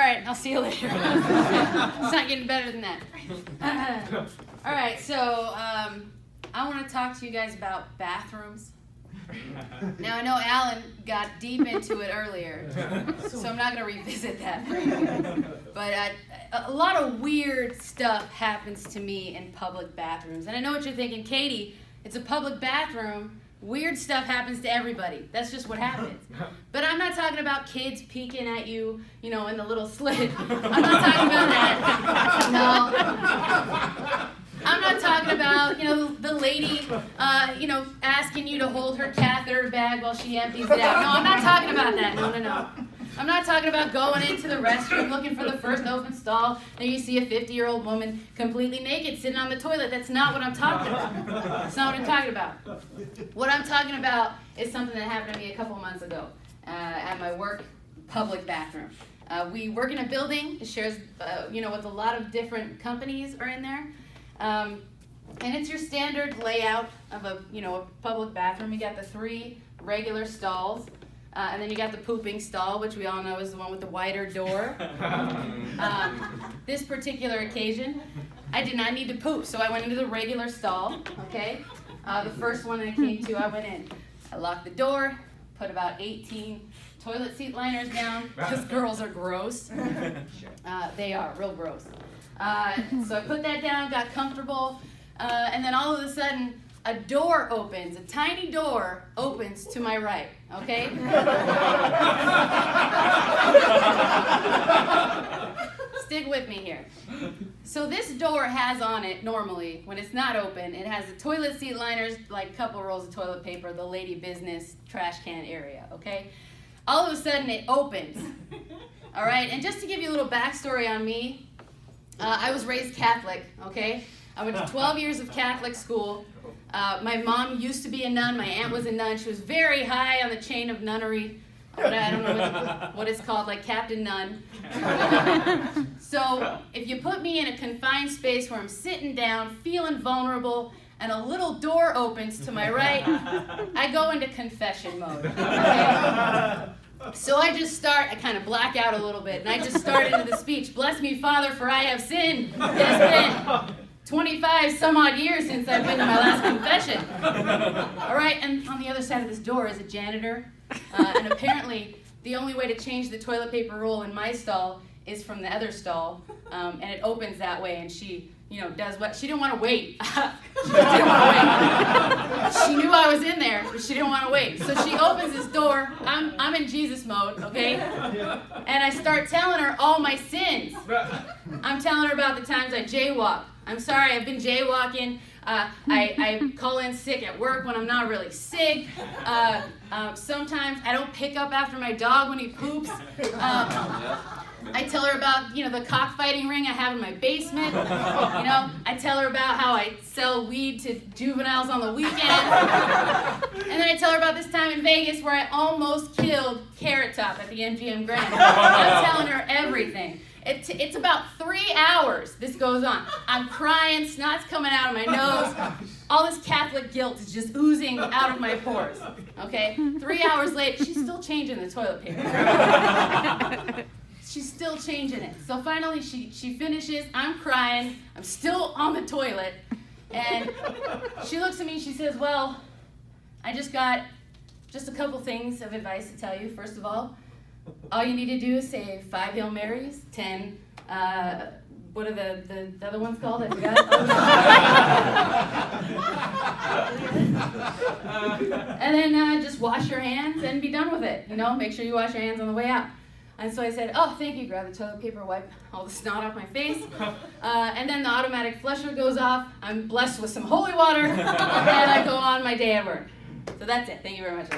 right, I'll see you later. It's not getting better than that. All right, so I want to talk to you guys about bathrooms. Now, I know Alan got deep into it earlier, so I'm not going to revisit that for you. But a lot of weird stuff happens to me in public bathrooms. And I know what you're thinking, Katie, it's a public bathroom. Weird stuff happens to everybody. That's just what happens. But I'm not talking about kids peeking at you, in the little slit. I'm not talking about that. No. I'm not talking about, the lady, asking you to hold her catheter bag while she empties it out. No, I'm not talking about that. No. I'm not talking about going into the restroom looking for the first open stall and you see a 50-year-old woman completely naked sitting on the toilet. That's not what I'm talking about. That's not what I'm talking about. What I'm talking about is something that happened to me a couple months ago at my work public bathroom. We work in a building. It shares, with a lot of different companies are in there. And it's your standard layout of a public bathroom. You got the 3 regular stalls, and then you got the pooping stall, which we all know is the one with the wider door. This particular occasion, I did not need to poop, so I went into the regular stall, okay? The first one that I came to, I went in. I locked the door, put about 18 toilet seat liners down, because girls are gross. They are, real gross. So I put that down, got comfortable, and then all of a sudden, a door opens, a tiny door opens to my right, okay? Stick with me here. So this door has on it, normally, when it's not open, it has the toilet seat liners, like a couple rolls of toilet paper, the lady business trash can area, okay? All of a sudden, it opens, all right? And just to give you a little backstory on me, I was raised Catholic, okay? I went to 12 years of Catholic school. My mom used to be a nun. My aunt was a nun. She was very high on the chain of nunnery. I don't know what it's called, like Captain Nun. So if you put me in a confined space where I'm sitting down, feeling vulnerable, and a little door opens to my right, I go into confession mode, okay? So I kind of black out a little bit, and I just start into the speech. Bless me, Father, for I have sinned. It has been 25 some odd years since I've been to my last confession. All right, and on the other side of this door is a janitor, and apparently the only way to change the toilet paper roll in my stall is from the other stall, and it opens that way, and she does what? She didn't want to wait. She didn't want to wait. She knew I was in there, but she didn't want to wait. So she opens this door. I'm in Jesus mode, okay? And I start telling her all my sins. I'm telling her about the times I jaywalk. I'm sorry, I've been jaywalking. I call in sick at work when I'm not really sick. Sometimes I don't pick up after my dog when he poops. I tell her about, the cockfighting ring I have in my basement. I tell her about how I sell weed to juveniles on the weekend. And then I tell her about this time in Vegas where I almost killed Carrot Top at the MGM Grand. I'm telling her everything. It's about 3 hours this goes on. I'm crying, snot's coming out of my nose. All this Catholic guilt is just oozing out of my pores. Okay? 3 hours later, she's still changing the toilet paper. She's still changing it. So finally she finishes, I'm crying, I'm still on the toilet, and she looks at me and she says, well, I just got just a couple things of advice to tell you. First of all you need to do is say 5 Hail Marys, 10, what are the other ones called? I forgot. And then just wash your hands and be done with it. Make sure you wash your hands on the way out. And so I said, oh, thank you, grab the toilet paper, wipe all the snot off my face. And then the automatic flusher goes off. I'm blessed with some holy water, and I go on my day at work. So that's it. Thank you very much.